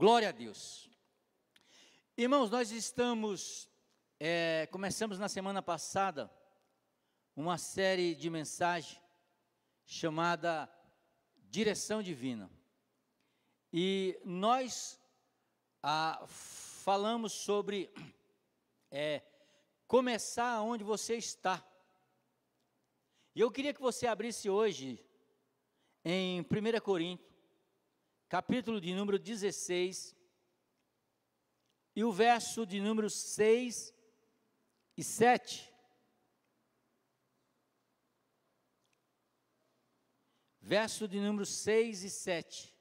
Glória a Deus. Irmãos, nós começamos na semana passada uma série de mensagens chamada Direção Divina. E nós falamos sobre começar onde você está. E eu queria que você abrisse hoje em 1 Coríntios, capítulo de número 16, e o verso de número 6 e 7. Verso de número 6 e 7.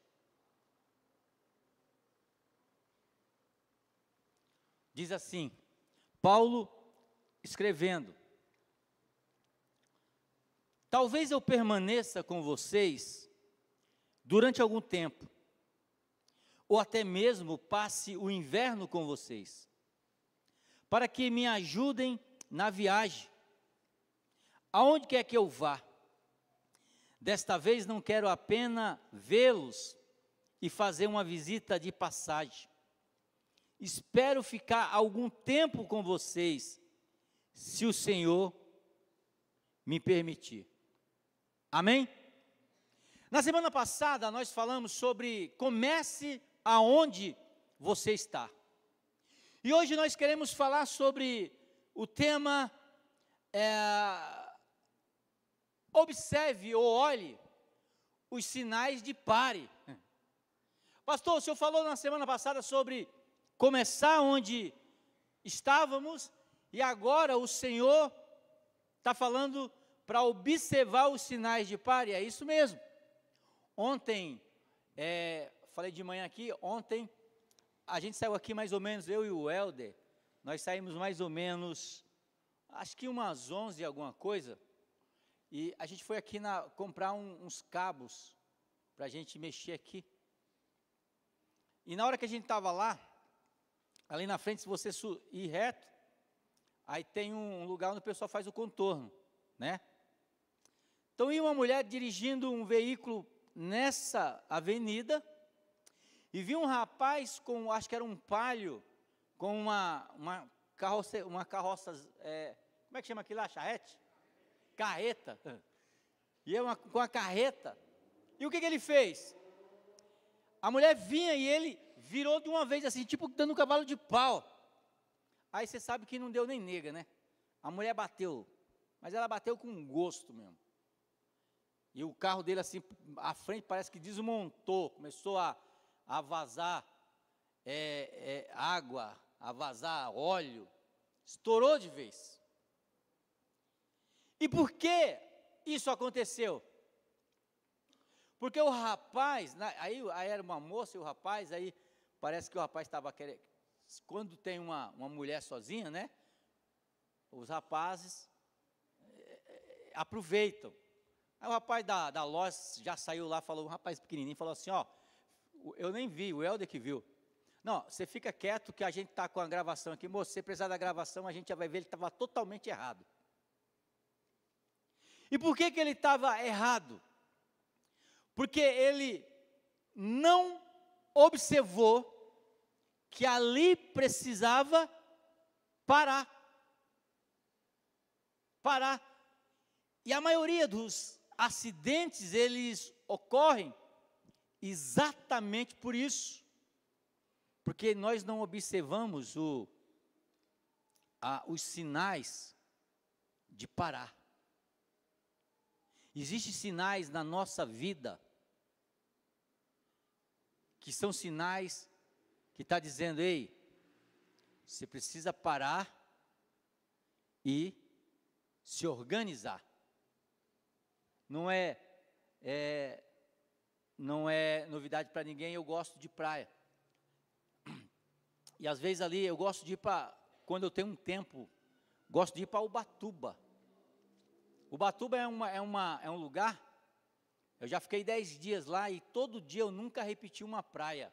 Diz assim, Paulo escrevendo: talvez eu permaneça com vocês durante algum tempo, ou até mesmo passe o inverno com vocês, para que me ajudem na viagem, aonde quer que eu vá. Desta vez não quero apenas vê-los e fazer uma visita de passagem. Espero ficar algum tempo com vocês, se o Senhor me permitir. Amém? Na semana passada nós falamos sobre comece aonde você está. E hoje nós queremos falar sobre o tema observe ou olhe os sinais de pare. Pastor, o senhor falou na semana passada sobre começar onde estávamos, e agora o Senhor está falando para observar os sinais de pare. É isso mesmo. Ontem, falei de manhã aqui, ontem a gente saiu aqui mais ou menos, eu e o Helder, nós saímos mais ou menos, acho que umas 11 alguma coisa, e a gente foi aqui comprar uns cabos para a gente mexer aqui. E na hora que a gente estava lá, ali na frente, se você ir reto, aí tem um lugar onde o pessoal faz o contorno, né? Então ia uma mulher dirigindo um veículo nessa avenida, e vi um rapaz com, acho que era um Palio, com uma carroça, como é que chama aquilo lá, charrete? Carreta, com a carreta. E o que ele fez? A mulher vinha e ele virou de uma vez assim, tipo dando um cavalo de pau. Aí você sabe que não deu nem nega, né? A mulher bateu, mas ela bateu com gosto mesmo. E o carro dele assim, à frente parece que desmontou, começou a vazar água, a vazar óleo, estourou de vez. E por que isso aconteceu? Porque o rapaz, aí era uma moça e o rapaz, aí parece que o rapaz estava querendo, quando tem uma mulher sozinha, né? Os rapazes aproveitam. Aí o rapaz da loja já saiu lá, falou, um rapaz pequenininho, falou assim, ó, eu nem vi, o Helder que viu. Não, você fica quieto que a gente está com a gravação aqui, moço, se você precisar da gravação, a gente já vai ver, ele estava totalmente errado. E por que ele estava errado? Porque ele não observou que ali precisava parar. E a maioria dos acidentes, eles ocorrem exatamente por isso. Porque nós não observamos os sinais de parar. Existem sinais na nossa vida que são sinais que está dizendo, ei, você precisa parar e se organizar. Não é novidade para ninguém, eu gosto de praia. E às vezes ali eu gosto de ir quando eu tenho um tempo, gosto de ir para Ubatuba. Ubatuba é um lugar, eu já fiquei 10 dias lá e todo dia eu nunca repeti uma praia.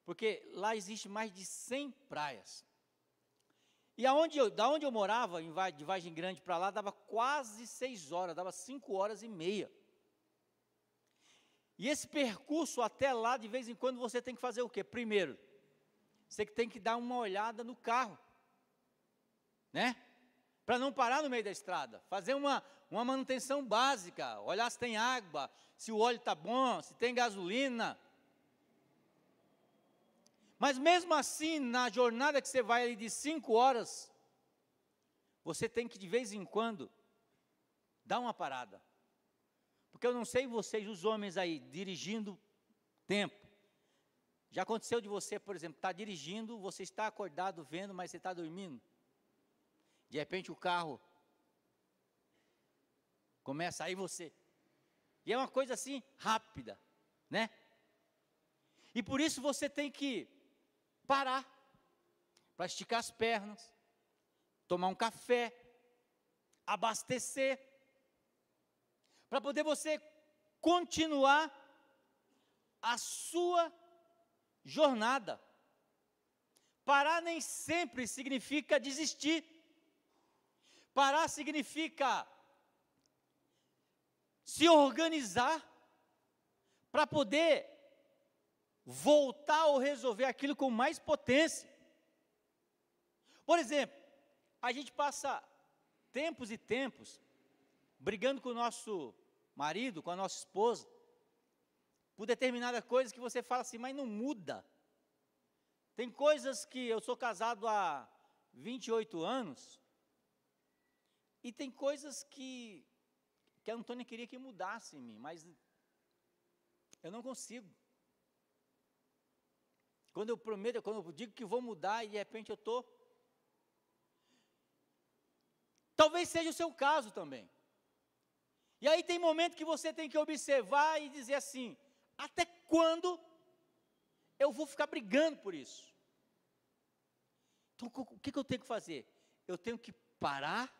Porque lá existe mais de 100 praias. E da onde eu morava, de Vargem Grande para lá, dava quase 6 horas, dava 5 horas e meia. E esse percurso até lá, de vez em quando, você tem que fazer o quê? Primeiro, você tem que dar uma olhada no carro, né? Para não parar no meio da estrada, fazer uma manutenção básica, olhar se tem água, se o óleo está bom, se tem gasolina. Mas mesmo assim, na jornada que você vai ali de 5 horas, você tem que de vez em quando dar uma parada. Porque eu não sei vocês, os homens aí, dirigindo tempo. Já aconteceu de você, por exemplo, estar dirigindo, você está acordado vendo, mas você está dormindo. De repente o carro começa, aí você. E é uma coisa assim, rápida, né? E por isso você tem que parar, para esticar as pernas, tomar um café, abastecer, para poder você continuar a sua jornada. Parar nem sempre significa desistir. Parar significa se organizar para poder voltar ou resolver aquilo com mais potência. Por exemplo, a gente passa tempos e tempos brigando com o nosso marido, com a nossa esposa, por determinadas coisas que você fala assim, mas não muda. Tem coisas que eu sou casado há 28 anos, e tem coisas que a Antônia queria que mudasse em mim, mas eu não consigo. Quando eu prometo, quando eu digo que vou mudar e de repente eu estou. Talvez seja o seu caso também. E aí tem momento que você tem que observar e dizer assim, até quando eu vou ficar brigando por isso? Então o que eu tenho que fazer? Eu tenho que parar,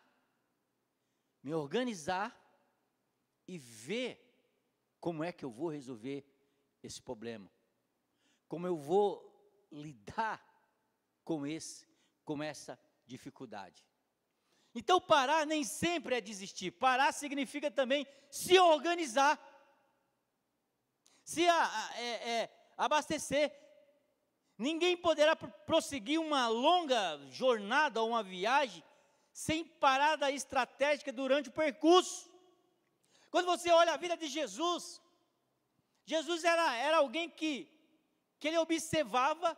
me organizar e ver como é que eu vou resolver esse problema. Como eu vou lidar com essa dificuldade. Então parar nem sempre é desistir. Parar significa também se organizar, se abastecer. Ninguém poderá prosseguir uma longa jornada ou uma viagem sem parada estratégica durante o percurso. Quando você olha a vida de Jesus, Jesus era alguém que ele observava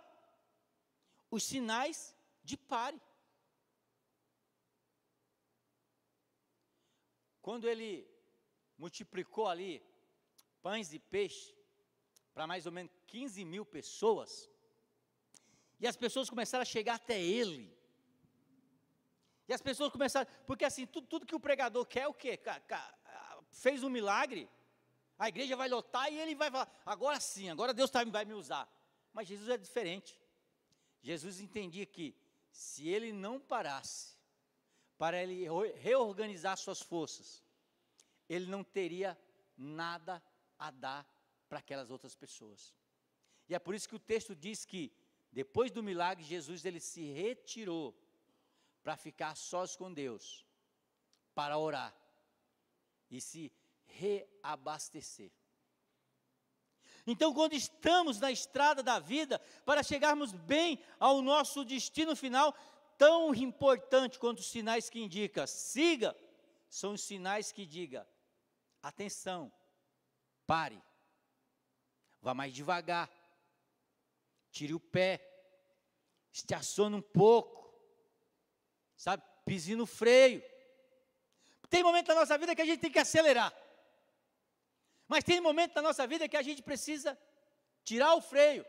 os sinais de pare. Quando ele multiplicou ali pães e peixe para mais ou menos 15 mil pessoas, e as pessoas começaram a chegar até ele, e as pessoas começaram, porque assim, tudo que o pregador quer é o quê? Fez um milagre, a igreja vai lotar e ele vai falar, agora sim, agora Deus vai me usar. Mas Jesus é diferente. Jesus entendia que se ele não parasse, para ele reorganizar suas forças, ele não teria nada a dar para aquelas outras pessoas. E é por isso que o texto diz que, depois do milagre, Jesus ele se retirou para ficar sós com Deus, para orar e se reabastecer. Então, quando estamos na estrada da vida, para chegarmos bem ao nosso destino final, tão importante quanto os sinais que indicam, siga, são os sinais que digam, atenção, pare, vá mais devagar, tire o pé, estacione um pouco, sabe, pise no freio. Tem momento da nossa vida que a gente tem que acelerar, mas tem momento da nossa vida que a gente precisa tirar o freio.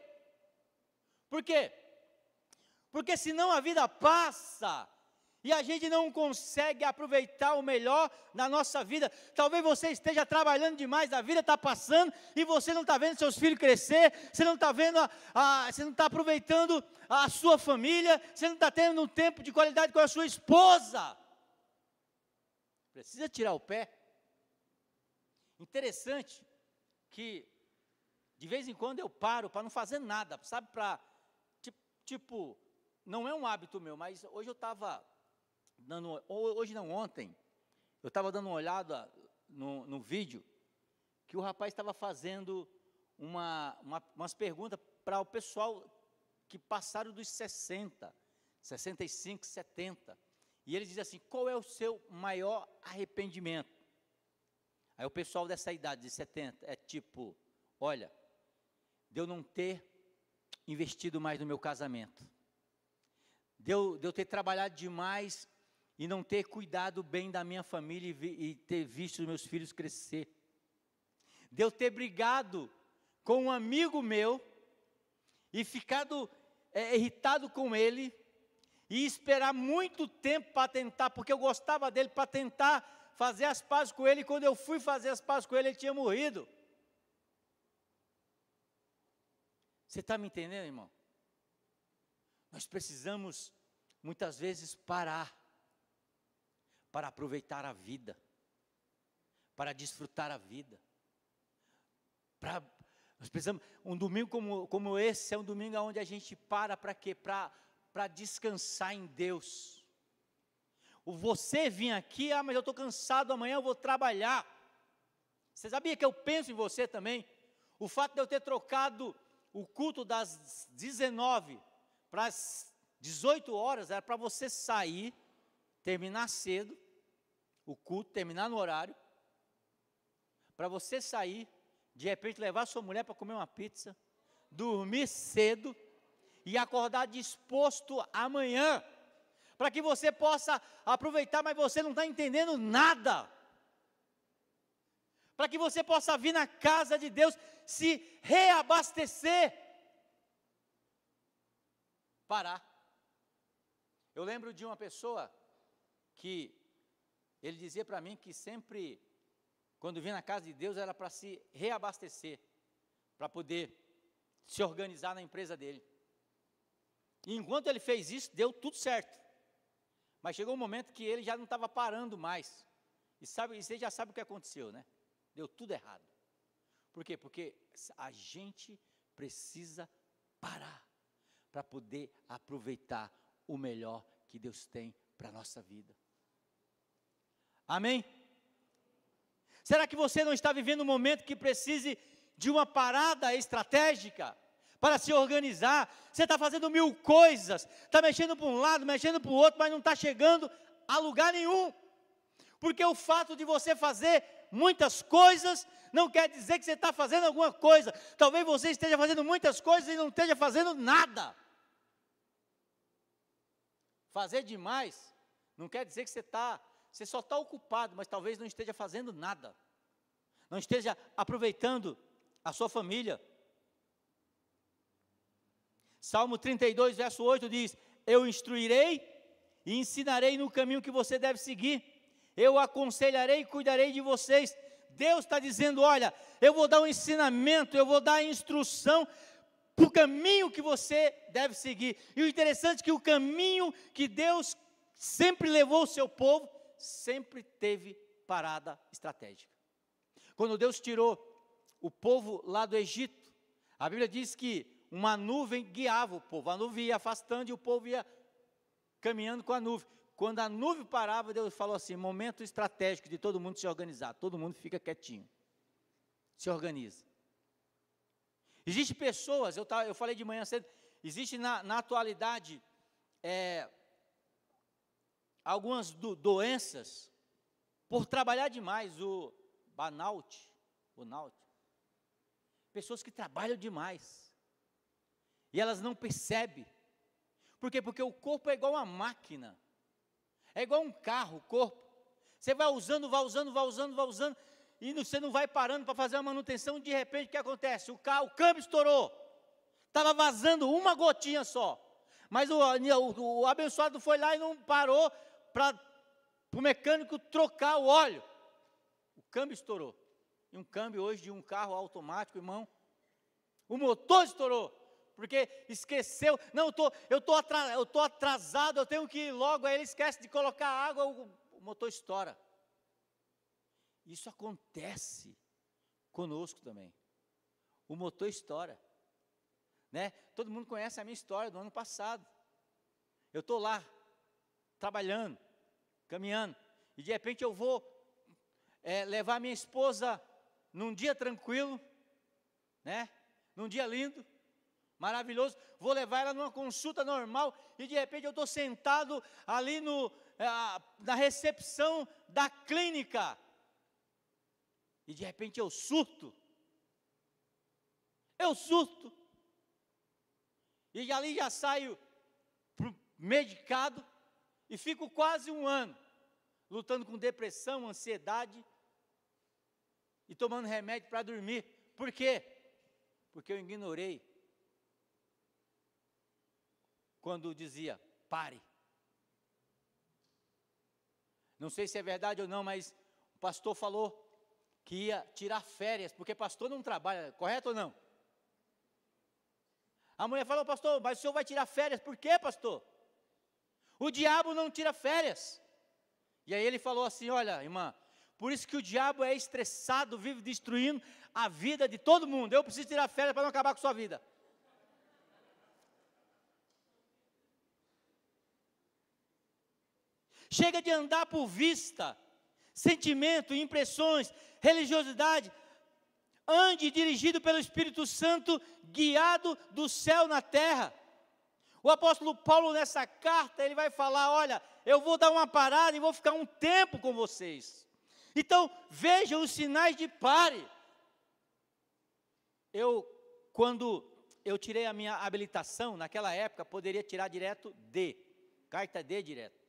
Por quê? Porque senão a vida passa e a gente não consegue aproveitar o melhor da nossa vida. Talvez você esteja trabalhando demais, a vida está passando e você não está vendo seus filhos crescer, você não está vendo, você não está aproveitando a sua família, você não está tendo um tempo de qualidade com a sua esposa. Precisa tirar o pé. Interessante que de vez em quando eu paro para não fazer nada, sabe, para, tipo, não é um hábito meu, mas hoje eu estava ontem, eu estava dando uma olhada no vídeo que o rapaz estava fazendo umas perguntas para o pessoal que passaram dos 60, 65, 70. E ele diz assim: qual é o seu maior arrependimento? Aí o pessoal dessa idade, de 70, é tipo: olha, de eu não ter investido mais no meu casamento, de eu ter trabalhado demais e não ter cuidado bem da minha família e ter visto os meus filhos crescer, de eu ter brigado com um amigo meu e ficado irritado com ele, e esperar muito tempo para tentar, porque eu gostava dele, para tentar fazer as pazes com ele, e quando eu fui fazer as pazes com ele, ele tinha morrido. Você está me entendendo, irmão? Nós precisamos, muitas vezes, parar, para aproveitar a vida, para desfrutar a vida. Nós precisamos, um domingo como esse, é um domingo onde a gente para quê? Para descansar em Deus. Você vir aqui: mas eu estou cansado, amanhã eu vou trabalhar. Você sabia que eu penso em você também? O fato de eu ter trocado o culto das 19 para as 18 horas, era para você sair, terminar cedo, o culto, terminar no horário, para você sair, de repente levar sua mulher para comer uma pizza, dormir cedo, e acordar disposto amanhã, para que você possa aproveitar, mas você não está entendendo nada, para que você possa vir na casa de Deus, se reabastecer, parar. Eu lembro de uma pessoa, que ele dizia para mim, que sempre, quando vinha na casa de Deus, era para se reabastecer, para poder se organizar na empresa dele. E enquanto ele fez isso, deu tudo certo. Mas chegou um momento que ele já não estava parando mais. E você já sabe o que aconteceu, né? Deu tudo errado. Por quê? Porque a gente precisa parar para poder aproveitar o melhor que Deus tem para a nossa vida. Amém? Será que você não está vivendo um momento que precise de uma parada estratégica para se organizar? Você está fazendo 1000 coisas, está mexendo para um lado, mexendo para o outro, mas não está chegando a lugar nenhum. Porque o fato de você fazer muitas coisas não quer dizer que você está fazendo alguma coisa. Talvez você esteja fazendo muitas coisas e não esteja fazendo nada. Fazer demais não quer dizer que você só está ocupado, mas talvez não esteja fazendo nada. Não esteja aproveitando a sua família. Salmo 32, verso 8 diz: eu instruirei e ensinarei no caminho que você deve seguir. Eu aconselharei e cuidarei de vocês. Deus está dizendo: olha, eu vou dar um ensinamento, eu vou dar a instrução para o caminho que você deve seguir. E o interessante é que o caminho que Deus sempre levou o seu povo, sempre teve parada estratégica. Quando Deus tirou o povo lá do Egito, a Bíblia diz que uma nuvem guiava o povo, a nuvem ia afastando e o povo ia caminhando com a nuvem. Quando a nuvem parava, Deus falou assim: momento estratégico de todo mundo se organizar, todo mundo fica quietinho, se organiza. Existem pessoas, eu falei de manhã cedo, existe na atualidade algumas doenças, por trabalhar demais, o burnout, pessoas que trabalham demais, e elas não percebem. Por quê? Porque o corpo é igual uma máquina, é igual um carro, o corpo. Você vai usando, e você não vai parando para fazer a manutenção. De repente, o que acontece? O câmbio estourou, estava vazando uma gotinha só, mas o abençoado foi lá e não parou para o mecânico trocar o óleo. O câmbio estourou. E um câmbio hoje de um carro automático, irmão, o motor estourou, porque esqueceu. Não, eu estou atrasado, eu tenho que ir logo. Aí ele esquece de colocar água, o motor estoura. Isso acontece conosco também. O motor estoura, né? Todo mundo conhece a minha história do ano passado. Eu estou lá, trabalhando, caminhando, e de repente eu vou levar minha esposa num dia tranquilo, né? Num dia lindo, maravilhoso, vou levar ela numa consulta normal, e de repente eu estou sentado ali na recepção da clínica, e de repente eu surto, e ali já saio medicado, e fico quase um ano, lutando com depressão, ansiedade, e tomando remédio para dormir. Por quê? Porque eu ignorei quando dizia, pare. Não sei se é verdade ou não, mas o pastor falou que ia tirar férias, porque pastor não trabalha, correto ou não? A mulher falou, pastor, mas o senhor vai tirar férias, por quê, pastor? O diabo não tira férias. E aí ele falou assim, olha, irmã, por isso que o diabo é estressado, vive destruindo a vida de todo mundo. Eu preciso tirar férias para não acabar com a sua vida. Chega de andar por vista, sentimento, impressões, religiosidade. Ande dirigido pelo Espírito Santo, guiado do céu na terra. O apóstolo Paulo, nessa carta, ele vai falar, olha, eu vou dar uma parada e vou ficar um tempo com vocês. Então, vejam os sinais de pare. Quando eu tirei a minha habilitação, naquela época, poderia tirar direto D, carta D direto.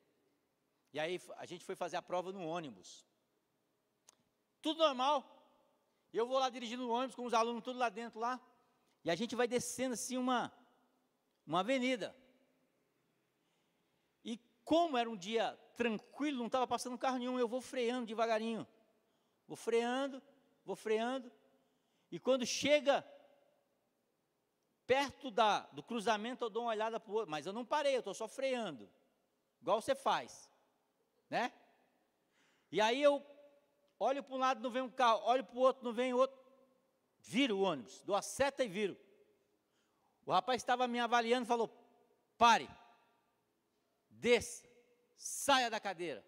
E aí, a gente foi fazer a prova no ônibus. Tudo normal. Eu vou lá dirigindo o ônibus, com os alunos tudo lá dentro, lá. E a gente vai descendo assim uma avenida. E como era um dia tranquilo, não estava passando carro nenhum, eu vou freando devagarinho. Vou freando. E quando chega perto do cruzamento, eu dou uma olhada para o outro. Mas eu não parei, eu estou só freando. Igual você faz. Né? E aí eu olho para um lado, não vem um carro. Olho para o outro, não vem outro. Viro o ônibus, dou a seta e viro. O rapaz estava me avaliando e falou, pare. Desça. Saia da cadeira,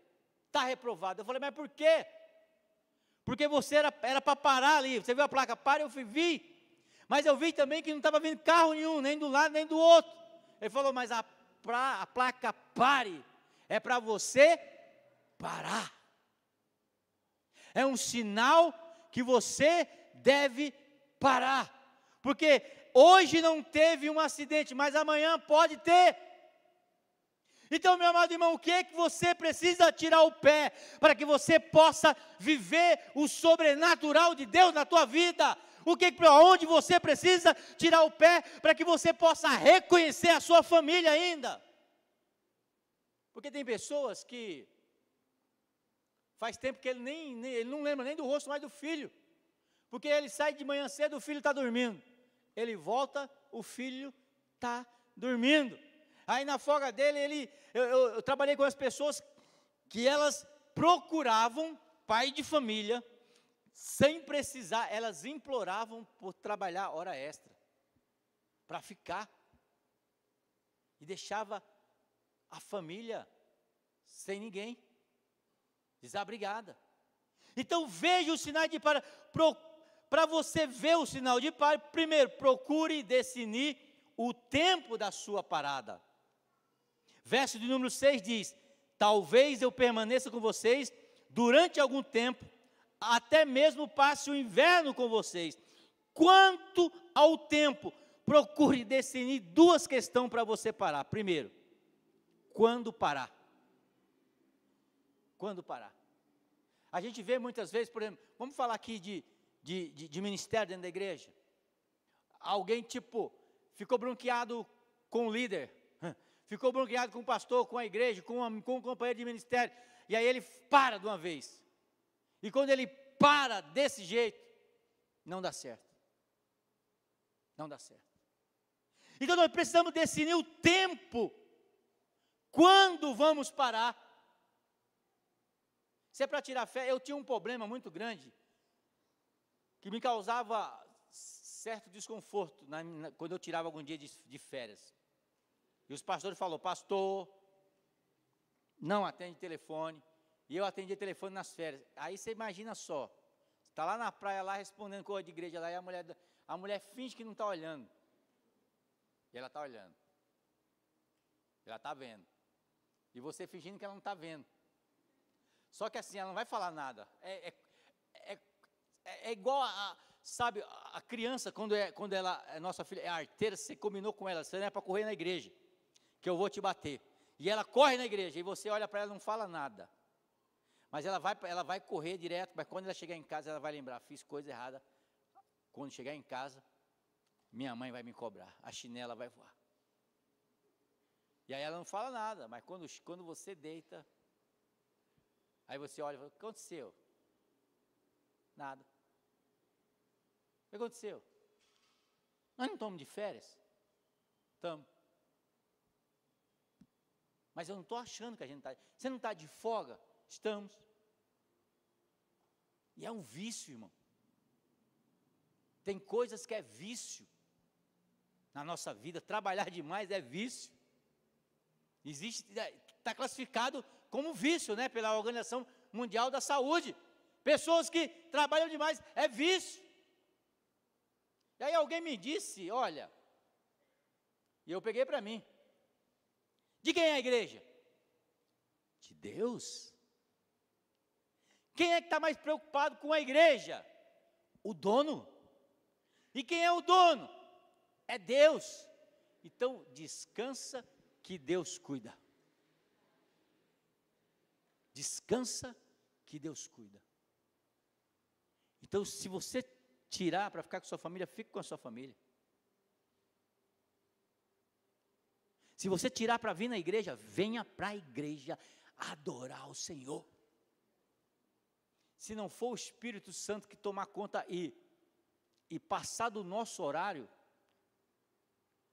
está reprovado. Eu falei, mas por quê? Porque você era para parar ali, você viu a placa, pare, eu vi, mas eu vi também que não estava vindo carro nenhum, nem do lado, nem do outro. Ele falou, mas a placa pare, é para você parar, é um sinal que você deve parar, porque hoje não teve um acidente, mas amanhã pode ter. Então, meu amado irmão, o que é que você precisa tirar o pé para que você possa viver o sobrenatural de Deus na tua vida? Onde você precisa tirar o pé para que você possa reconhecer a sua família ainda? Porque tem pessoas que faz tempo que ele não lembra nem do rosto mais do filho, porque ele sai de manhã cedo, o filho está dormindo. Ele volta, o filho está dormindo. Aí na folga dele, eu trabalhei com as pessoas que elas procuravam, pai de família, sem precisar, elas imploravam por trabalhar hora extra, para ficar, e deixava a família sem ninguém, desabrigada. Então veja os sinais de para você ver o sinal de pare, primeiro, procure definir o tempo da sua parada. Verso de número 6 diz, talvez eu permaneça com vocês durante algum tempo, até mesmo passe o inverno com vocês. Quanto ao tempo, procure definir duas questões para você parar. Primeiro, quando parar? Quando parar? A gente vê muitas vezes, por exemplo, vamos falar aqui de ministério dentro da igreja. Alguém ficou bronqueado com o líder, ficou bronqueado com o pastor, com a igreja, com um companheiro de ministério, e aí ele para de uma vez. E quando ele para desse jeito, não dá certo. Não dá certo. Então nós precisamos definir o tempo, quando vamos parar. Se é para tirar férias, eu tinha um problema muito grande, que me causava certo desconforto, quando eu tirava algum dia de férias. E os pastores falaram, pastor, não atende telefone. E eu atendia telefone nas férias. Aí você imagina só, Está lá na praia, lá respondendo coisa de igreja, lá, e a mulher finge que não está olhando. E ela está olhando. Ela está vendo. E você fingindo que ela não está vendo. Só que assim, ela não vai falar nada. É igual sabe, a criança, quando ela, nossa filha é arteira, você combinou com ela, você não é para correr na igreja, que eu vou te bater. E ela corre na igreja, e você olha para ela e não fala nada. Mas ela vai correr direto, mas quando ela chegar em casa, ela vai lembrar, fiz coisa errada. Quando chegar em casa, minha mãe vai me cobrar, a chinela vai voar. E aí ela não fala nada, mas quando você deita, aí você olha e fala, o que aconteceu? Nada. O que aconteceu? Nós não estamos de férias? Estamos. Mas eu não estou achando que a gente está. Você não está de folga? Estamos. E é um vício, irmão. Tem coisas que é vício na nossa vida. Trabalhar demais é vício. Está classificado como vício, né, pela Organização Mundial da Saúde. Pessoas que trabalham demais é vício. E aí alguém me disse, olha, e eu peguei para mim, de quem é a igreja? De Deus. Quem é que está mais preocupado com a igreja? O dono. E quem é o dono? É Deus. Então descansa que Deus cuida. Descansa que Deus cuida. Então se você tirar para ficar com sua família, fique com a sua família. Se você tirar para vir na igreja, venha para a igreja adorar o Senhor. Se não for o Espírito Santo que tomar conta e passar do nosso horário,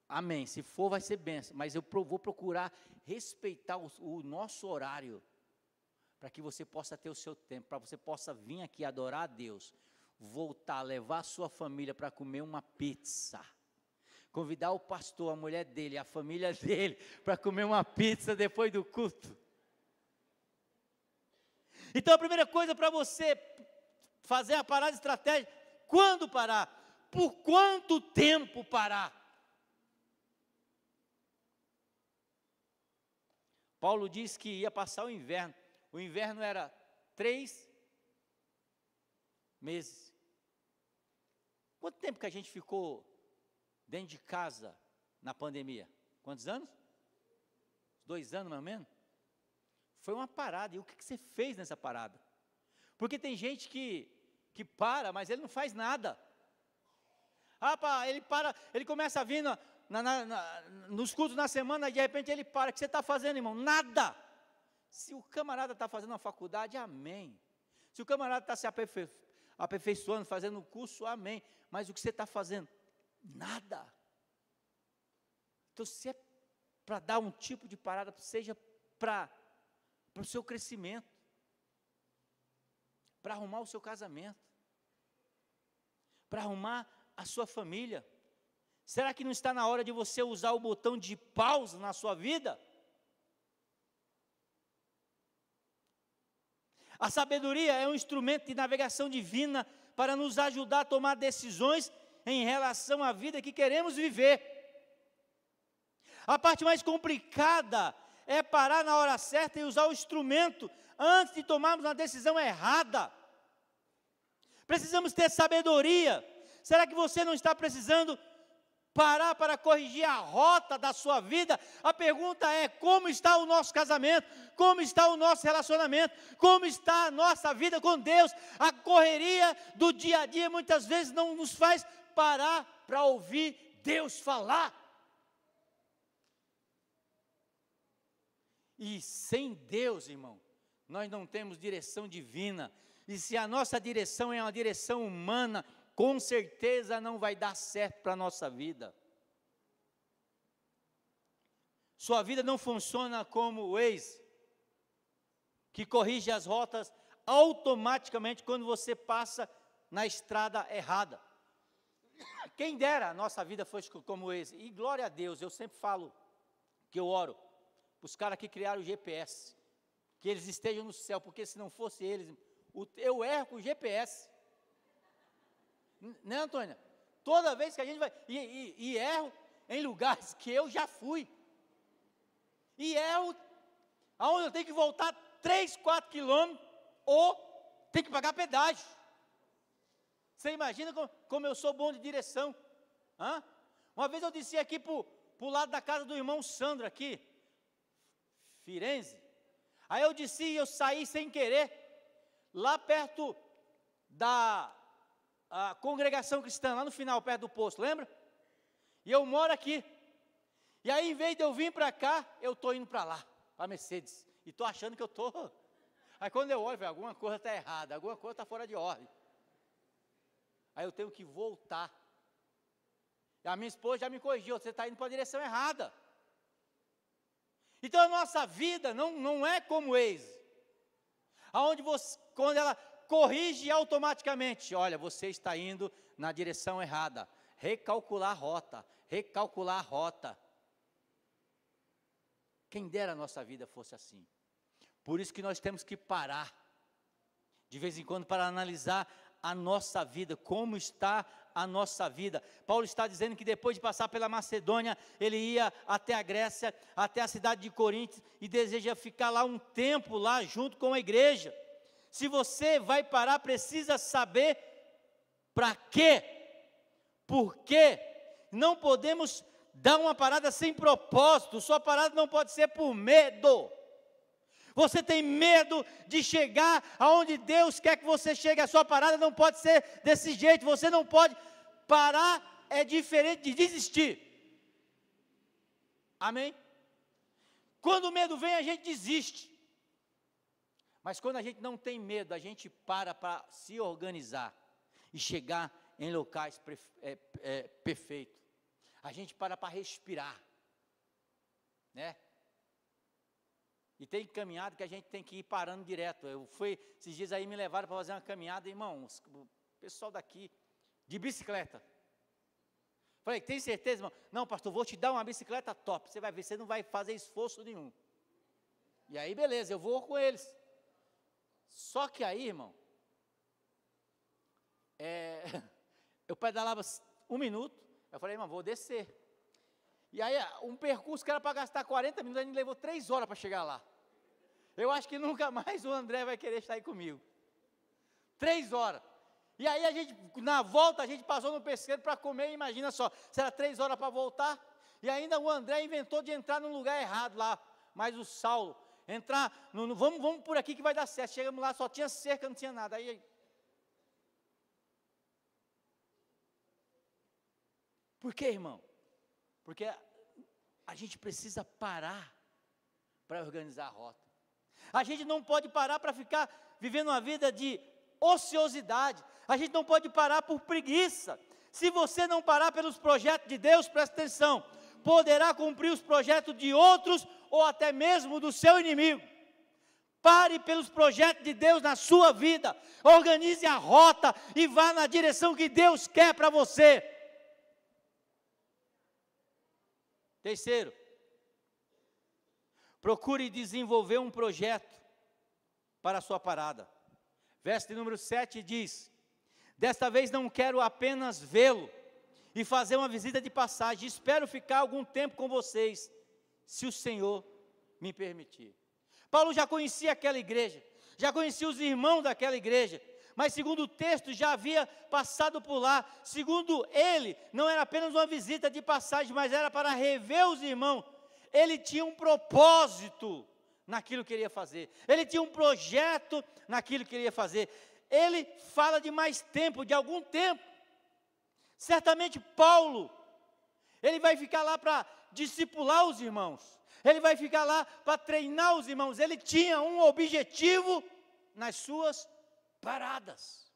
amém, se for vai ser bênção, mas eu vou procurar respeitar o nosso horário, para que você possa ter o seu tempo, para você possa vir aqui adorar a Deus, voltar, levar a sua família para comer uma pizza, convidar o pastor, a mulher dele, a família dele, para comer uma pizza depois do culto. Então a primeira coisa para você fazer a parada estratégica, quando parar? Por quanto tempo parar? Paulo diz que ia passar o inverno era 3 meses. Quanto tempo que a gente ficou dentro de casa na pandemia? Quantos anos? 2 anos mais ou menos? Foi uma parada. E o que você fez nessa parada? Porque tem gente que para, mas ele não faz nada. Ele começa a vir nos cultos na semana, e de repente ele para. O que você está fazendo, irmão? Nada. Se o camarada está fazendo uma faculdade, amém. Se o camarada está se aperfeiçoando, fazendo um curso, amém. Mas o que você está fazendo? Nada. Então, se é para dar um tipo de parada, seja para o seu crescimento, para arrumar o seu casamento, para arrumar a sua família. Será que não está na hora de você usar o botão de pausa na sua vida? A sabedoria é um instrumento de navegação divina para nos ajudar a tomar decisões em relação à vida que queremos viver. A parte mais complicada é parar na hora certa e usar o instrumento antes de tomarmos uma decisão errada. Precisamos ter sabedoria. Será que você não está precisando parar para corrigir a rota da sua vida? A pergunta é: como está o nosso casamento? Como está o nosso relacionamento? Como está a nossa vida com Deus? A correria do dia a dia muitas vezes não nos faz parar para ouvir Deus falar. E sem Deus, irmão, nós não temos direção divina. E se a nossa direção é uma direção humana, com certeza não vai dar certo para a nossa vida. Sua vida não funciona como o Waze, que corrige as rotas automaticamente quando você passa na estrada errada. Quem dera a nossa vida fosse como o Waze. E glória a Deus, eu sempre falo que eu oro para os caras que criaram o GPS, que eles estejam no céu, porque se não fosse eles, eu erro com o GPS. Né, Antônia? Toda vez que a gente vai, e erro em lugares que eu já fui, e erro aonde eu tenho que voltar 3, 4 quilômetros, ou tem que pagar pedágio. Você imagina como eu sou bom de direção? Hã? Uma vez eu desci aqui para o lado da casa do irmão Sandro aqui, Firenze. Aí eu desci e eu saí sem querer, lá perto da congregação cristã, lá no final, perto do posto, lembra? E eu moro aqui. E aí, em vez de eu vir para cá, eu estou indo para lá, para a Mercedes. E estou achando que eu estou... Aí quando eu olho, alguma coisa está errada, alguma coisa está fora de ordem. Aí eu tenho que voltar. E a minha esposa já me corrigiu, você está indo para a direção errada. Então a nossa vida não é como Waze, aonde você, quando ela corrige automaticamente, olha, você está indo na direção errada, recalcular a rota, recalcular a rota. Quem dera a nossa vida fosse assim. Por isso que nós temos que parar, de vez em quando, para analisar a nossa vida, como está a nossa vida. Paulo está dizendo que depois de passar pela Macedônia, ele ia até a Grécia, até a cidade de Corinto, e deseja ficar lá um tempo, lá junto com a igreja. Se você vai parar, precisa saber para quê, por quê. Não podemos dar uma parada sem propósito, sua parada não pode ser por medo. Você tem medo de chegar aonde Deus quer que você chegue, a sua parada não pode ser desse jeito, você não pode parar, é diferente de desistir. Amém? Quando o medo vem, a gente desiste. Mas quando a gente não tem medo, a gente para se organizar e chegar em locais perfeitos. A gente para respirar, né? E tem caminhada que a gente tem que ir parando direto. Esses dias aí me levaram para fazer uma caminhada, irmãos, o pessoal daqui, de bicicleta. Falei, tem certeza, irmão? Não, pastor, vou te dar uma bicicleta top, você vai ver, você não vai fazer esforço nenhum. E aí, beleza, eu vou com eles. Só que aí, irmão, eu pedalava 1 minuto, eu falei, irmão, vou descer. E aí, um percurso que era para gastar 40 minutos, a gente levou 3 horas para chegar lá. Eu acho que nunca mais o André vai querer estar aí comigo. 3 horas. E aí, na volta, a gente passou no pesqueiro para comer, imagina só, será 3 horas para voltar, e ainda o André inventou de entrar num lugar errado lá, mas o Saulo, vamos por aqui que vai dar certo. Chegamos lá, só tinha cerca, não tinha nada. Aí, por quê, irmão? Porque a gente precisa parar para organizar a rota. A gente não pode parar para ficar vivendo uma vida de ociosidade. A gente não pode parar por preguiça. Se você não parar pelos projetos de Deus, presta atenção, poderá cumprir os projetos de outros ou até mesmo do seu inimigo. Pare pelos projetos de Deus na sua vida. Organize a rota e vá na direção que Deus quer para você. Terceiro, procure desenvolver um projeto para a sua parada. Verso de número 7 diz, desta vez não quero apenas vê-lo e fazer uma visita de passagem, espero ficar algum tempo com vocês, se o Senhor me permitir. Paulo já conhecia aquela igreja, já conhecia os irmãos daquela igreja, mas segundo o texto já havia passado por lá. Segundo ele, não era apenas uma visita de passagem, mas era para rever os irmãos. Ele tinha um propósito naquilo que queria fazer, ele tinha um projeto naquilo que queria fazer. Ele fala de mais tempo, de algum tempo. Certamente Paulo, ele vai ficar lá para discipular os irmãos, ele vai ficar lá para treinar os irmãos. Ele tinha um objetivo nas suas paradas.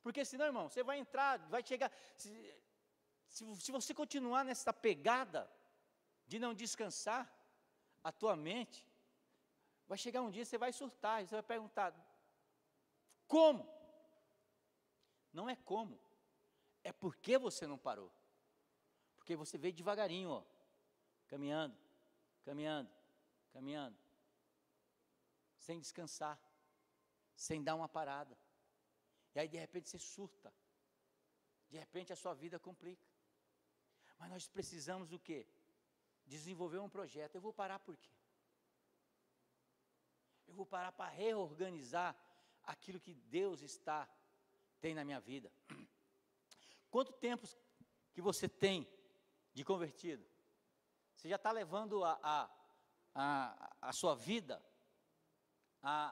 Porque senão, irmão, você vai entrar, vai chegar, se você continuar nessa pegada de não descansar a tua mente, vai chegar um dia, você vai surtar, você vai perguntar, como? Não é como, é porque você não parou. Porque você veio devagarinho, ó, caminhando, caminhando, caminhando, sem descansar, sem dar uma parada. E aí de repente você surta, De repente a sua vida complica. Mas nós precisamos do quê? Desenvolver um projeto. Eu vou parar por quê? Eu vou parar para reorganizar aquilo que Deus tem na minha vida. Quanto tempo que você tem de convertido? Você já está levando a sua vida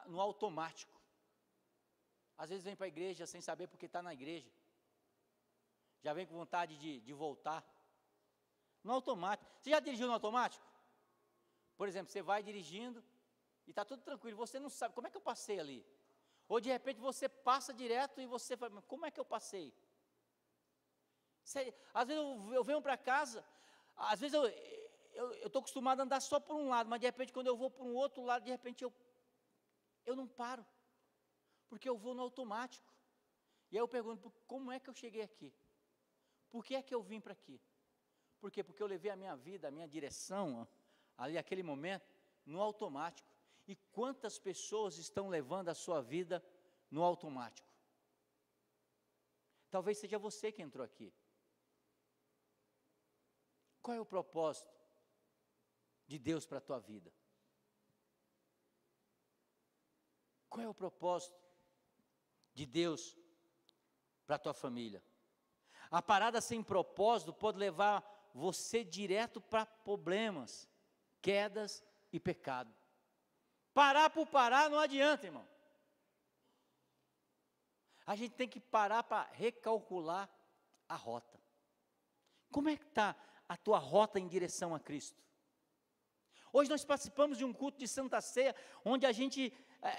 no automático. Às vezes vem para a igreja sem saber porque está na igreja. Já vem com vontade de voltar. No automático. Você já dirigiu no automático? Por exemplo, você vai dirigindo e está tudo tranquilo. Você não sabe, como é que eu passei ali? Ou de repente você passa direto e você fala, como é que eu passei? Às vezes eu venho para casa, às vezes eu estou acostumado a andar só por um lado, mas de repente quando eu vou para um outro lado, de repente eu não paro, porque eu vou no automático. E aí eu pergunto, como é que eu cheguei aqui? Por que é que eu vim para aqui? Por quê? Porque eu levei a minha vida, a minha direção, ali aquele momento, no automático. E quantas pessoas estão levando a sua vida no automático? Talvez seja você que entrou aqui. Qual é o propósito de Deus para a tua vida? Qual é o propósito de Deus para a tua família? A parada sem propósito pode levar você direto para problemas, quedas e pecado. Parar por parar não adianta, irmão. A gente tem que parar para recalcular a rota. Como é que está a tua rota em direção a Cristo? Hoje nós participamos de um culto de Santa Ceia, onde a gente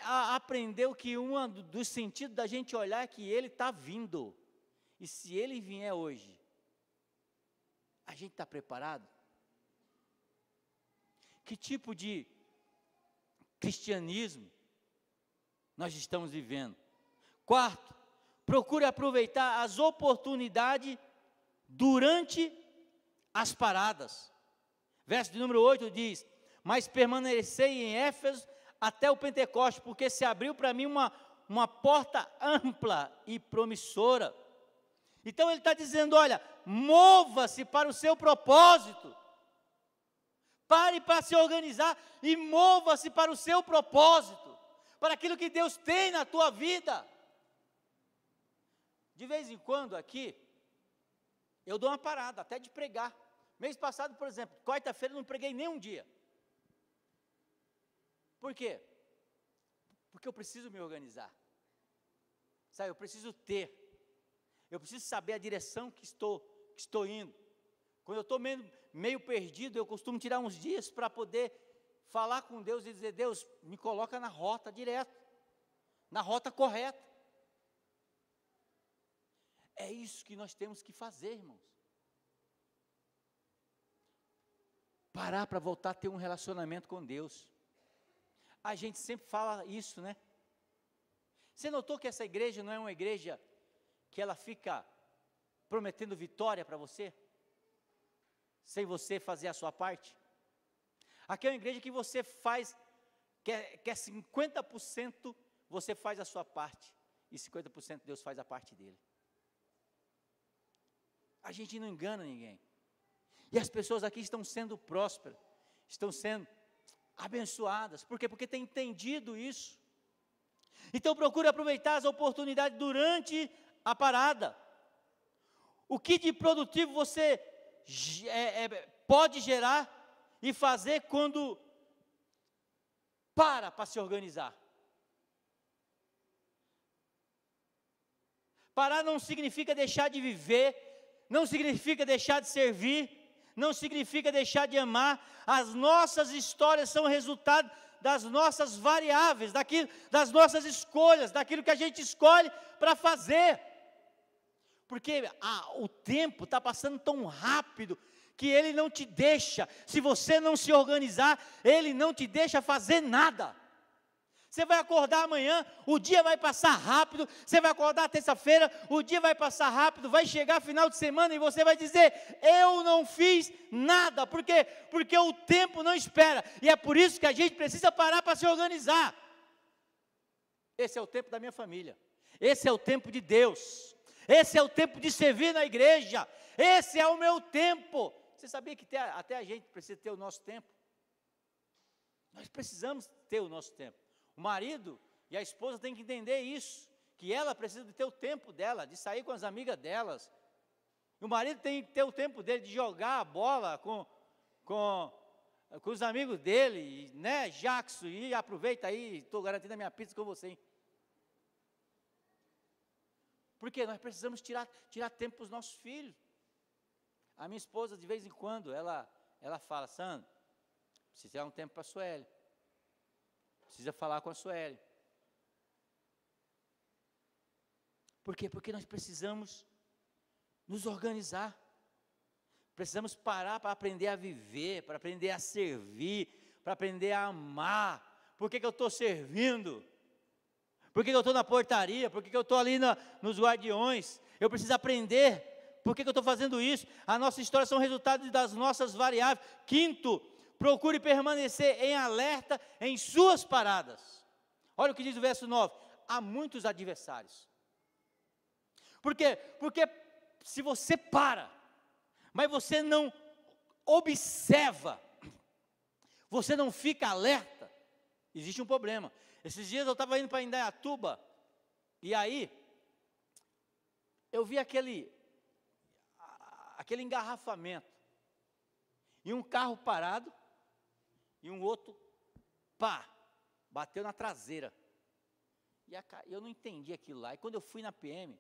aprendeu que um dos sentidos da gente olhar é que Ele está vindo. E se Ele vier hoje, a gente está preparado? Que tipo de cristianismo nós estamos vivendo? Quarto, procure aproveitar as oportunidades durante as paradas. Verso de número 8 diz, mas permanecei em Éfeso até o Pentecoste, porque se abriu para mim uma porta ampla e promissora. Então ele está dizendo, olha, mova-se para o seu propósito. Pare para se organizar e mova-se para o seu propósito, para aquilo que Deus tem na tua vida. De vez em quando aqui, eu dou uma parada, até de pregar. Mês passado, por exemplo, quarta-feira não preguei nem um dia. Por quê? Porque eu preciso me organizar. Sabe, eu preciso eu preciso saber a direção que estou indo. Quando eu estou meio perdido, eu costumo tirar uns dias para poder falar com Deus e dizer, Deus, me coloca na rota direto, na rota correta. É isso que nós temos que fazer, irmãos. Parar para voltar a ter um relacionamento com Deus. A gente sempre fala isso, né? Você notou que essa igreja não é uma igreja que ela fica prometendo vitória para você, sem você fazer a sua parte? Aqui é uma igreja que você faz, que é 50% você faz a sua parte, e 50% Deus faz a parte dele. A gente não engana ninguém. E as pessoas aqui estão sendo prósperas, estão sendo abençoadas. Por quê? Porque tem entendido isso. Então procure aproveitar as oportunidades durante a parada. O que de produtivo você pode gerar e fazer quando para se organizar? Parar não significa deixar de viver, não significa deixar de servir, não significa deixar de amar. As nossas histórias são resultado das nossas variáveis, das nossas escolhas, daquilo que a gente escolhe para fazer. Porque o tempo está passando tão rápido que ele não te deixa, se você não se organizar, ele não te deixa fazer nada. Você vai acordar amanhã, o dia vai passar rápido. Você vai acordar terça-feira, o dia vai passar rápido. Vai chegar final de semana e você vai dizer, eu não fiz nada. Por quê? Porque o tempo não espera. E é por isso que a gente precisa parar para se organizar. Esse é o tempo da minha família. Esse é o tempo de Deus. Esse é o tempo de servir na igreja. Esse é o meu tempo. Você sabia que até a gente precisa ter o nosso tempo? Nós precisamos ter o nosso tempo. O marido e a esposa têm que entender isso, que ela precisa de ter o tempo dela, de sair com as amigas delas. E o marido tem que ter o tempo dele de jogar a bola com os amigos dele, né, Jackson, e aproveita aí, estou garantindo a minha pizza com você, hein? Porque nós precisamos tirar tempo para os nossos filhos. A minha esposa, de vez em quando, ela fala, Sandro, precisa tirar um tempo para a Sueli, precisa falar com a Sueli. Por quê? Porque nós precisamos nos organizar, precisamos parar para aprender a viver, para aprender a servir, para aprender a amar. Por que eu estou servindo? Por que eu estou na portaria? Por que eu estou ali nos guardiões? Eu preciso aprender. Por que eu estou fazendo isso? A nossa história são resultados das nossas variáveis. Quinto, procure permanecer em alerta em suas paradas. Olha o que diz o verso 9. Há muitos adversários. Por quê? Porque se você para, mas você não observa, você não fica alerta, existe um problema. Esses dias eu estava indo para Indaiatuba, e aí, eu vi aquele engarrafamento, e um carro parado, e um outro, bateu na traseira, e eu não entendi aquilo lá, e quando eu fui na PM,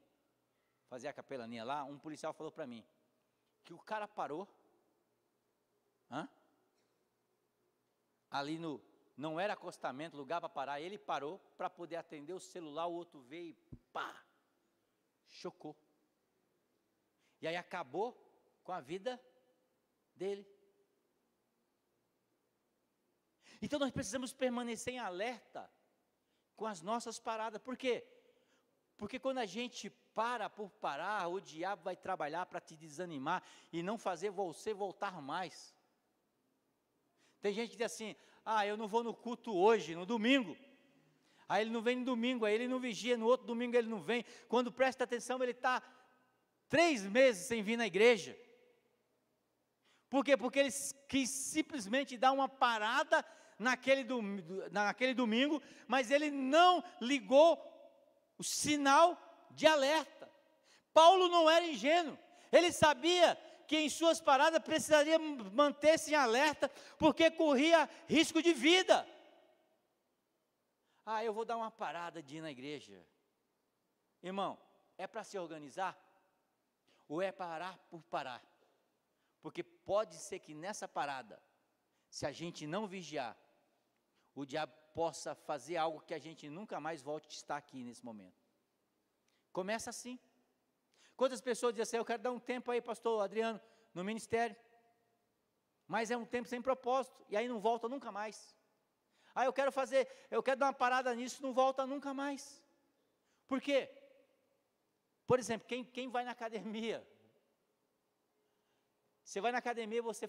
fazer a capelania lá, um policial falou para mim, que o cara parou, ali não era acostamento, lugar para parar, ele parou para poder atender o celular, o outro veio e chocou. E aí acabou com a vida dele. Então nós precisamos permanecer em alerta com as nossas paradas. Por quê? Porque quando a gente para por parar, o diabo vai trabalhar para te desanimar e não fazer você voltar mais. Tem gente que diz assim, eu não vou no culto hoje, no domingo. Aí ele não vem no domingo, aí ele não vigia, no outro domingo ele não vem. Quando presta atenção, ele está 3 meses sem vir na igreja. Por quê? Porque ele quis simplesmente dar uma parada naquele domingo, mas ele não ligou o sinal de alerta. Paulo não era ingênuo, ele sabia que em suas paradas precisaria manter-se em alerta, porque corria risco de vida. Eu vou dar uma parada de ir na igreja. Irmão, é para se organizar? Ou é parar por parar? Porque pode ser que nessa parada, se a gente não vigiar, o diabo possa fazer algo que a gente nunca mais volte a estar aqui nesse momento. Começa assim. Quantas pessoas dizem assim, eu quero dar um tempo aí, pastor Adriano, no ministério, mas é um tempo sem propósito, e aí não volta nunca mais. Eu quero dar uma parada nisso, não volta nunca mais. Por quê? Por exemplo, quem vai na academia, você vai na academia, você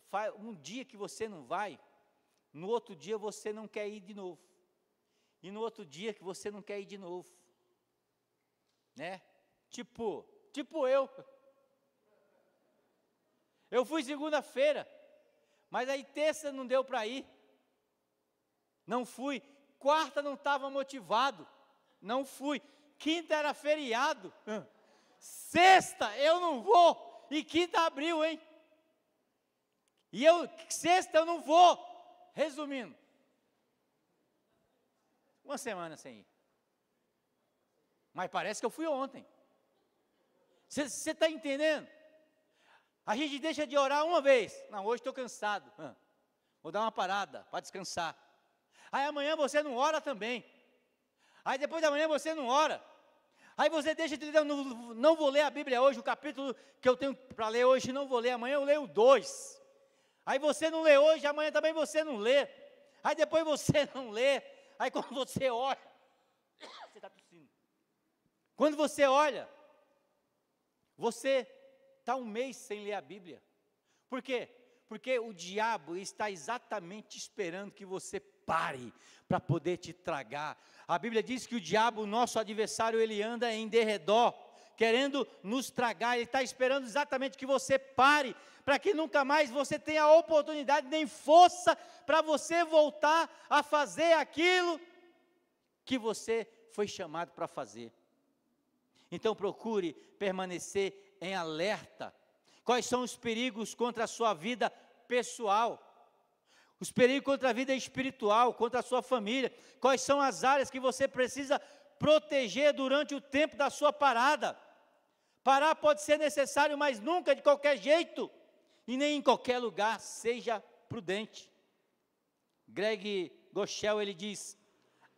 faz um dia que você não vai, no outro dia você não quer ir de novo, e no outro dia que você não quer ir de novo, né? Tipo eu fui segunda-feira, mas aí terça não deu para ir, não fui, quarta não estava motivado, não fui, quinta era feriado, sexta eu não vou, e quinta abriu, hein? E sexta eu não vou, resumindo, uma semana sem ir, mas parece que eu fui ontem. Você está entendendo? A gente deixa de orar uma vez, não, hoje estou cansado, vou dar uma parada para descansar. Aí amanhã você não ora também, aí depois da manhã você não ora, aí você deixa de ler, não vou ler a Bíblia hoje, o capítulo que eu tenho para ler hoje, não vou ler, amanhã eu leio 2, aí você não lê hoje, amanhã também você não lê, aí depois você não lê, aí quando você olha, você está tossindo, quando você olha, você está um mês sem ler a Bíblia. Por quê? Porque o diabo está exatamente esperando que você pare para poder te tragar. A Bíblia diz que o diabo, o nosso adversário, ele anda em derredor, querendo nos tragar. Ele está esperando exatamente que você pare, para que nunca mais você tenha oportunidade, nem força, para você voltar a fazer aquilo que você foi chamado para fazer. Então procure permanecer em alerta. Quais são os perigos contra a sua vida pessoal? Os perigos contra a vida espiritual, contra a sua família. Quais são as áreas que você precisa proteger durante o tempo da sua parada? Parar pode ser necessário, mas nunca de qualquer jeito, e nem em qualquer lugar. Seja prudente. Greg Goschel, ele diz: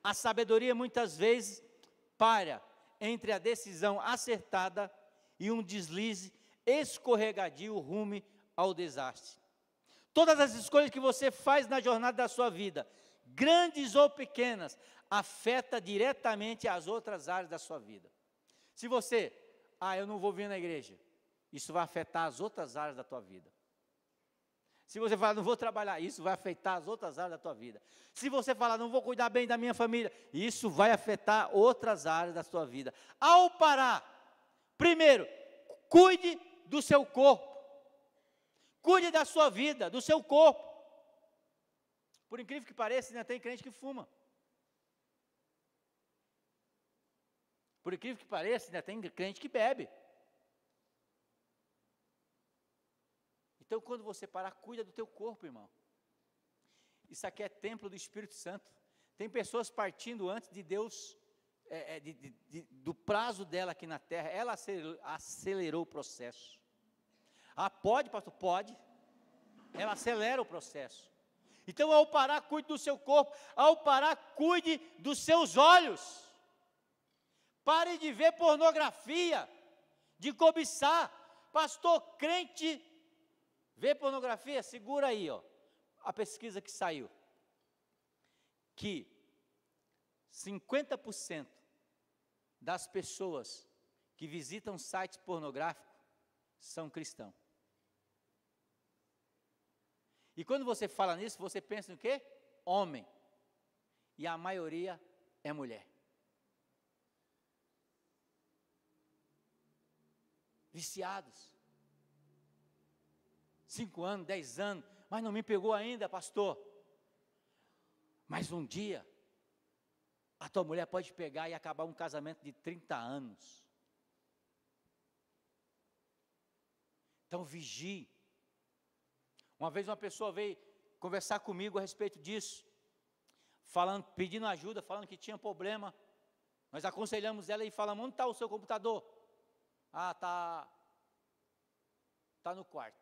a sabedoria muitas vezes para entre a decisão acertada e um deslize escorregadio rumo ao desastre. Todas as escolhas que você faz na jornada da sua vida, grandes ou pequenas, afeta diretamente as outras áreas da sua vida. Se você, eu não vou vir na igreja, isso vai afetar as outras áreas da tua vida. Se você falar, não vou trabalhar, isso vai afetar as outras áreas da tua vida. Se você falar, não vou cuidar bem da minha família, isso vai afetar outras áreas da sua vida. Ao parar, primeiro, cuide do seu corpo. Cuide da sua vida, do seu corpo. Por incrível que pareça, ainda tem crente que fuma. Por incrível que pareça, ainda tem crente que bebe. Então, quando você parar, cuida do teu corpo, irmão. Isso aqui é templo do Espírito Santo. Tem pessoas partindo antes de Deus, do prazo dela aqui na terra. Ela acelerou o processo. Pode, pastor? Pode. Ela acelera o processo. Então, ao parar, cuide do seu corpo. Ao parar, cuide dos seus olhos. Pare de ver pornografia, de cobiçar. Pastor, crente vê pornografia? Segura aí, a pesquisa que saiu. Que 50% das pessoas que visitam sites pornográficos são cristãos. E quando você fala nisso, você pensa em quê? Homem. E a maioria é mulher. Viciados. 5 anos, 10 anos, mas não me pegou ainda, pastor. Mas um dia, a tua mulher pode pegar e acabar um casamento de 30 anos. Então vigie. Uma vez uma pessoa veio conversar comigo a respeito disso, pedindo ajuda, falando que tinha problema. Nós aconselhamos ela e falamos: onde está o seu computador? Está no quarto.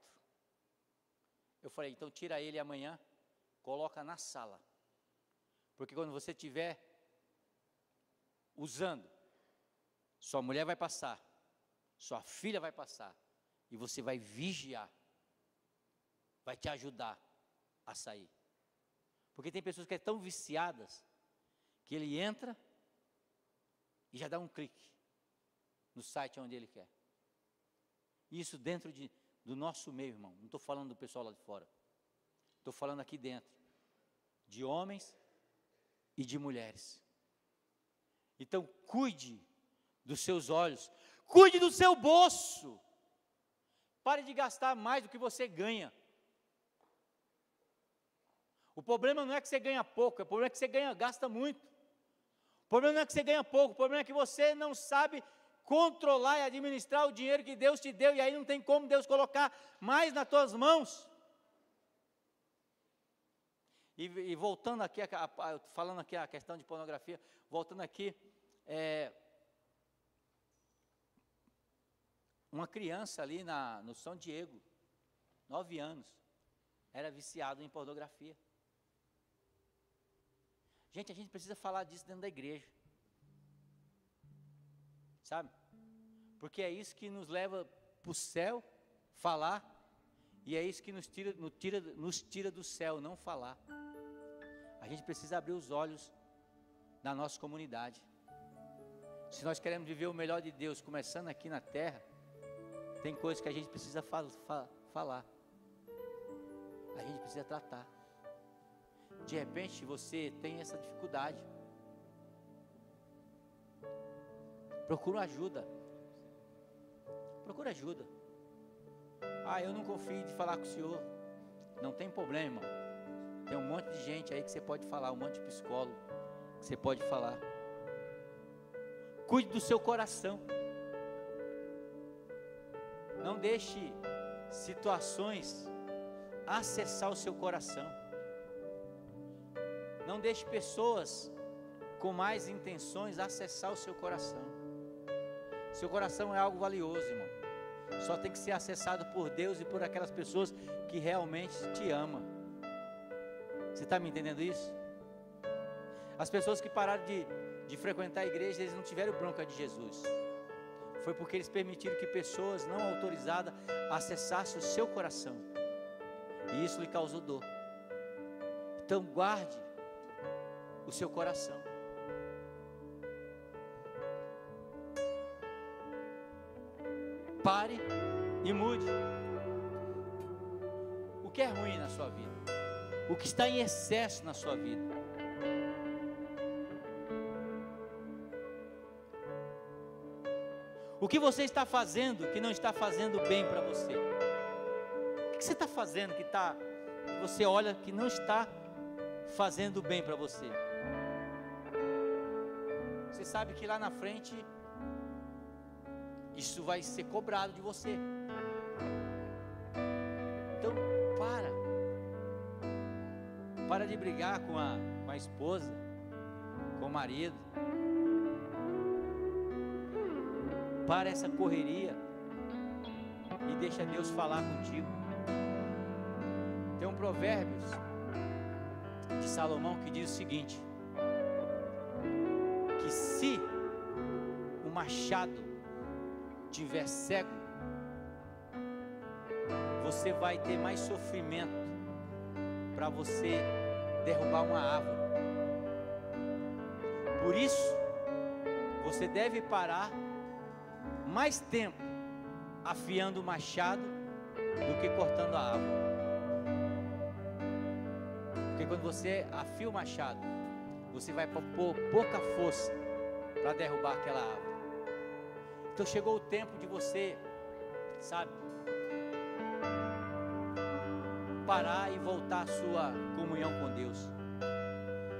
Eu falei: então tira ele amanhã, coloca na sala. Porque quando você estiver usando, sua mulher vai passar, sua filha vai passar, e você vai vigiar. Vai te ajudar a sair. Porque tem pessoas que são tão viciadas, que ele entra e já dá um clique no site onde ele quer. Isso dentro do nosso meio, irmão. Não estou falando do pessoal lá de fora. Estou falando aqui dentro. De homens e de mulheres. Então, cuide dos seus olhos. Cuide do seu bolso. Pare de gastar mais do que você ganha. O problema não é que você ganha pouco, o problema é que você gasta muito. O problema não é que você ganha pouco, o problema é que você não sabe controlar e administrar o dinheiro que Deus te deu, e aí não tem como Deus colocar mais nas tuas mãos. E voltando aqui, falando aqui a questão de pornografia, voltando aqui, uma criança ali no São Diego, 9 anos, era viciado em pornografia. Gente, a gente precisa falar disso dentro da igreja, sabe? Porque é isso que nos leva para o céu, falar, e é isso que nos tira do céu, não falar. A gente precisa abrir os olhos da nossa comunidade. Se nós queremos viver o melhor de Deus, começando aqui na terra, tem coisas que a gente precisa falar. A gente precisa tratar. De repente você tem essa dificuldade. Procura ajuda. procura ajuda. Eu não confio de falar com o senhor. Não tem problema, irmão. Tem um monte de gente aí que você pode falar, um monte de psicólogo que você pode falar. Cuide do seu coração. Não deixe situações acessar o seu coração. Não deixe pessoas com mais intenções acessar o seu coração. Seu coração é algo valioso, irmão. Só tem que ser acessado por Deus e por aquelas pessoas que realmente te amam. Você está me entendendo isso? As pessoas que pararam de frequentar a igreja, eles não tiveram bronca de Jesus. Foi porque eles permitiram que pessoas não autorizadas acessassem o seu coração. E isso lhe causou dor. Então guarde o seu coração. Pare e mude. O que é ruim na sua vida? O que está em excesso na sua vida? O que você está fazendo que não está fazendo bem para você? O que você está fazendo que você olha que não está fazendo bem para você? Você sabe que lá na frente isso vai ser cobrado de você. Então para de brigar com a esposa, com o marido. Para essa correria e deixa Deus falar contigo. Tem um Provérbios de Salomão que diz o seguinte: que se o machado tiver cego, você vai ter mais sofrimento para você derrubar uma árvore. Por isso, você deve parar mais tempo afiando o machado do que cortando a árvore. Porque quando você afia o machado, você vai pôr pouca força para derrubar aquela árvore. Então chegou o tempo de você, parar e voltar a sua comunhão com Deus.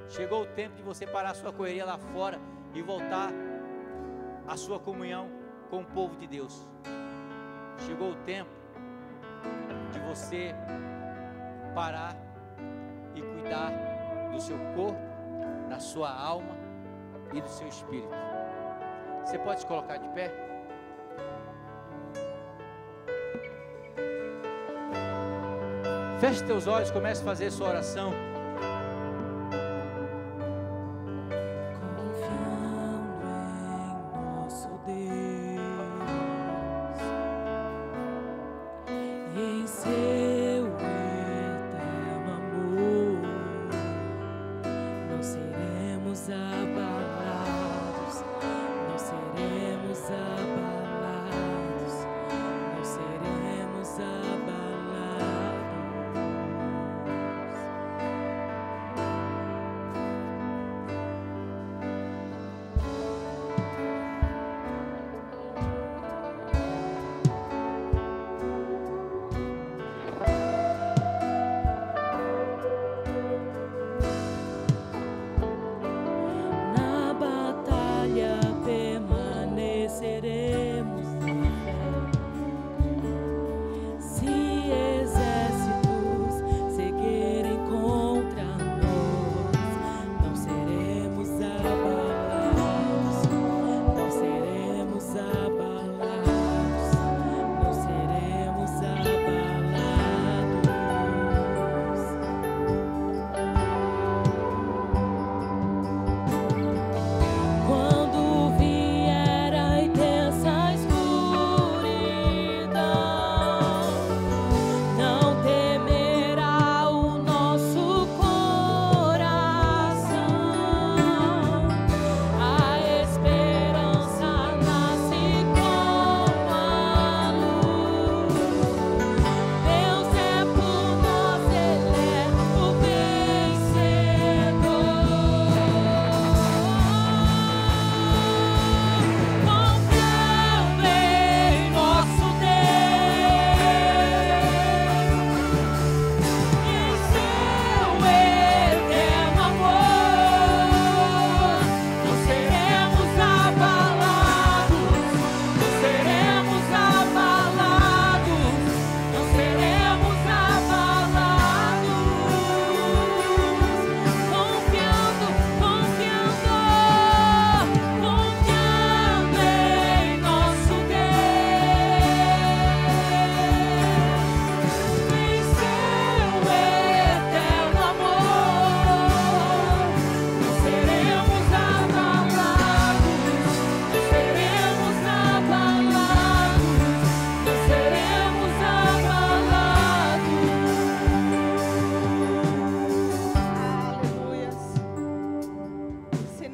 Chegou o tempo de você parar a sua correria lá fora e voltar a sua comunhão com o povo de Deus. Chegou o tempo de você parar e cuidar do seu corpo, da sua alma e do seu espírito. Você pode se colocar de pé? Feche teus olhos, comece a fazer sua oração.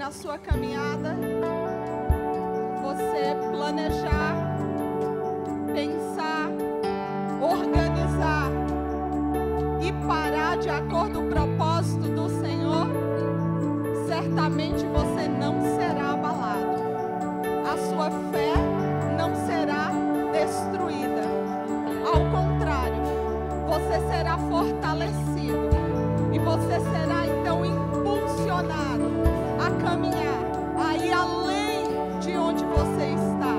na sua caminhada, você planejar, pensar, organizar e parar de acordo com o propósito do Senhor, certamente você não será abalado. A sua fé não será destruída. Ao contrário, você será fortalecido e você será então impulsionado a caminhar aí além de onde você está.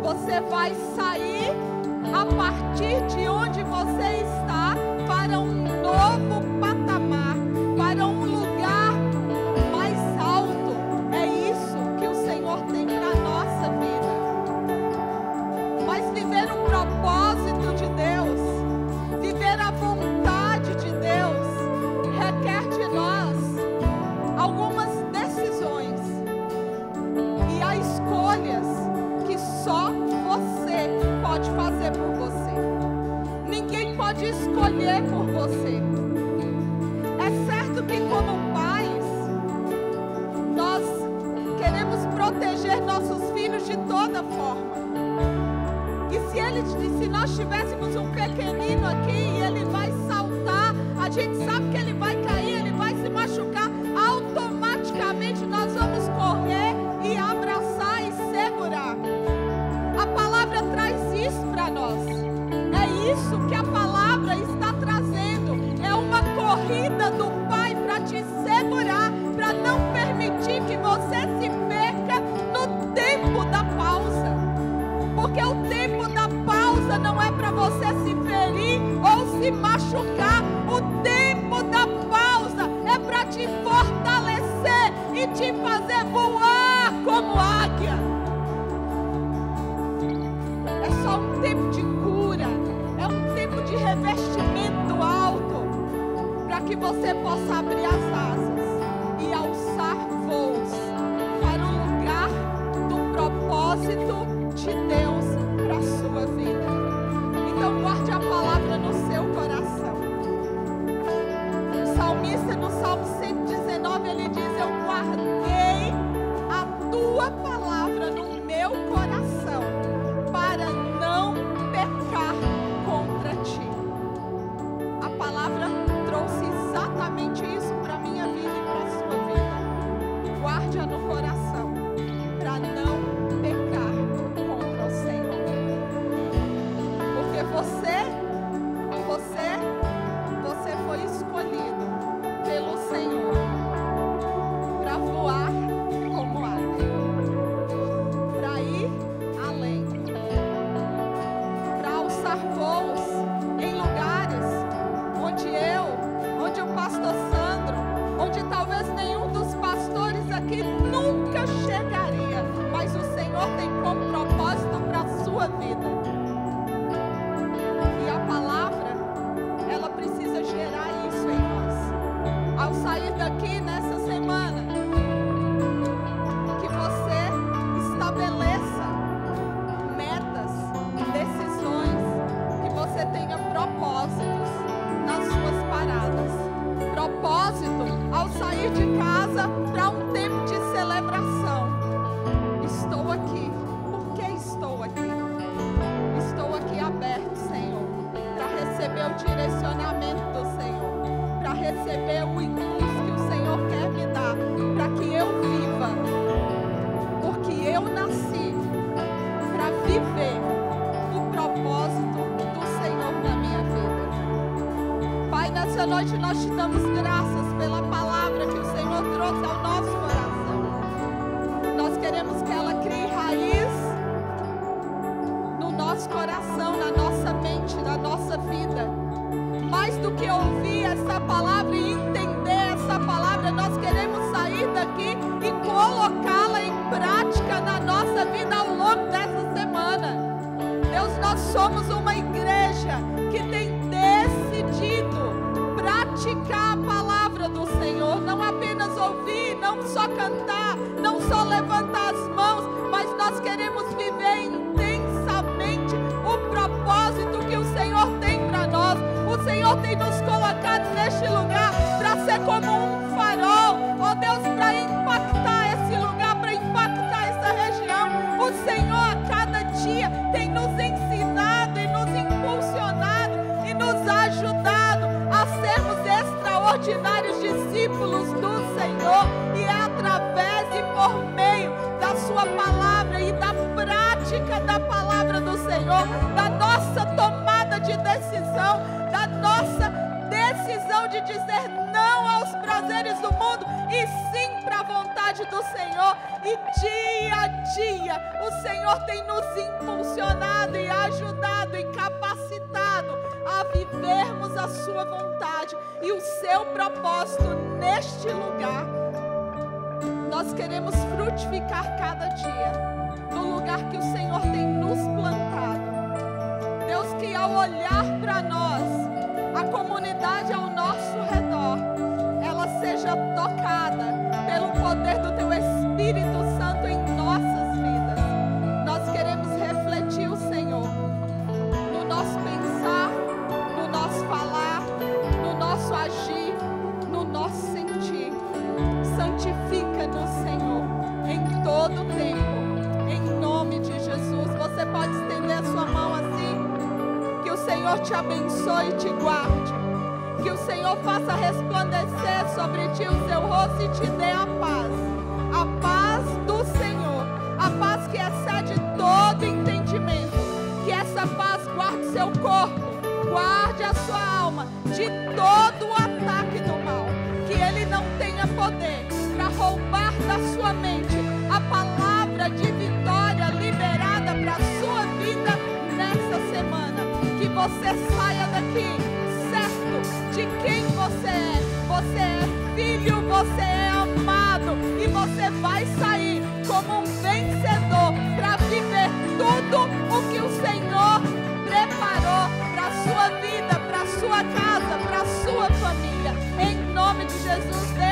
Você vai sair a partir de onde você está para um novo patamar, para um lugar mais alto. É isso que o Senhor tem para a nossa vida. Mas viver o propósito de Deus, viver a vontade de Deus, requer de nós algumas decisões. E há escolhas que só você pode fazer por você. Ninguém pode escolher por você. É certo que como pais, nós queremos proteger nossos filhos de toda forma. E se nós tivéssemos um pequenino aqui e ele vai saltar, a gente sabe que ele vai cair, ele vai se machucar, automaticamente nós vamos correr e abraçar e segurar. A palavra traz isso para nós. É isso que a palavra está trazendo. É uma corrida do Pai para te segurar, para não permitir que você se perca no tempo da pausa. Porque o tempo da pausa não é para você se ferir ou se machucar. O tempo da pausa é para te fortalecer e te fazer voar como águia. É só um tempo de cura, é um tempo de revestimento alto, para que você possa abrir as asas e alçar voos para o lugar do propósito de Deus para a sua vida. Então guarde a palavra no seu coração. O salmista no Salmo 119 ele diz: eu guardei a tua palavra no meu coração para não pecar contra ti. A palavra trouxe exatamente isso para a minha vida e para a sua vida. Guarde-a no coração para não pecar contra o Senhor. Porque você foi escolhido pelo Senhor para voar como águia, para ir além, para alçar voos em lugares onde o pastor Sandro, onde talvez nenhum dos pastores aqui nunca chegaria, mas o Senhor tem como propósito para a sua vida. E a palavra, ela precisa gerar isso em nós. Ao sair daqui nessa semana, que você estabeleça metas, decisões, que você tenha propósitos nas suas paradas. Propósito ao sair de casa para um tempo de celebração. Estou aqui. Por que estou aqui? Estou aqui aberto, Senhor, para receber o direcionamento do Senhor, para receber o impulso que o Senhor quer me dar, para que eu viva, porque eu nasci para viver o propósito do Senhor na minha vida. Pai, nessa noite nós te damos graças pela palavra que o Senhor trouxe ao nosso coração. Nós queremos que ela crie raiz no nosso coração, na nossa mente, na nossa vida. Mais do que ouvir essa palavra e entender essa palavra, nós queremos sair daqui e colocá-la em prática na nossa vida ao longo dessa semana. Deus, nós somos uma igreja que tem decidido praticar a palavra do Senhor, não apenas ouvir, não só cantar, não só levantar as mãos, mas nós queremos viver intensamente o propósito que o Senhor tem para nós. O Senhor tem nos colocado neste lugar para ser como um farol, ó Deus, para impactar esse prática da palavra do Senhor, da nossa tomada de decisão, da nossa decisão de dizer não aos prazeres do mundo e sim para a vontade do Senhor. E dia a dia o Senhor tem nos impulsionado e ajudado e capacitado a vivermos a sua vontade e o seu propósito neste lugar. Nós queremos frutificar cada dia no lugar que o Senhor tem nos plantado. Deus, que ao olhar para nós, a comunidade ao nosso redor, ela seja tocada pelo poder do Teu Espírito Santo em nossas vidas. Nós queremos refletir o Senhor no nosso pensar, no nosso falar, no nosso agir, no nosso sentir. Santifica-nos, Senhor, em todo o tempo, em nome de Jesus. Você pode estender a sua mão assim? Que o Senhor te abençoe e te guarde. Que o Senhor faça resplandecer sobre ti o seu rosto e te dê a paz. A paz do Senhor, a paz que excede todo entendimento. Que essa paz guarde seu corpo, guarde a sua alma de todo o ataque do mal. Que ele não tenha poder para roubar da sua mente a palavra de vitória liberada para a sua vida nessa semana. Que você saia daqui certo de quem você é. Você é filho, você é amado e você vai sair como um vencedor para viver tudo o que o Senhor preparou para a sua vida, para a sua casa, para a sua família. Em nome de Jesus, Deus.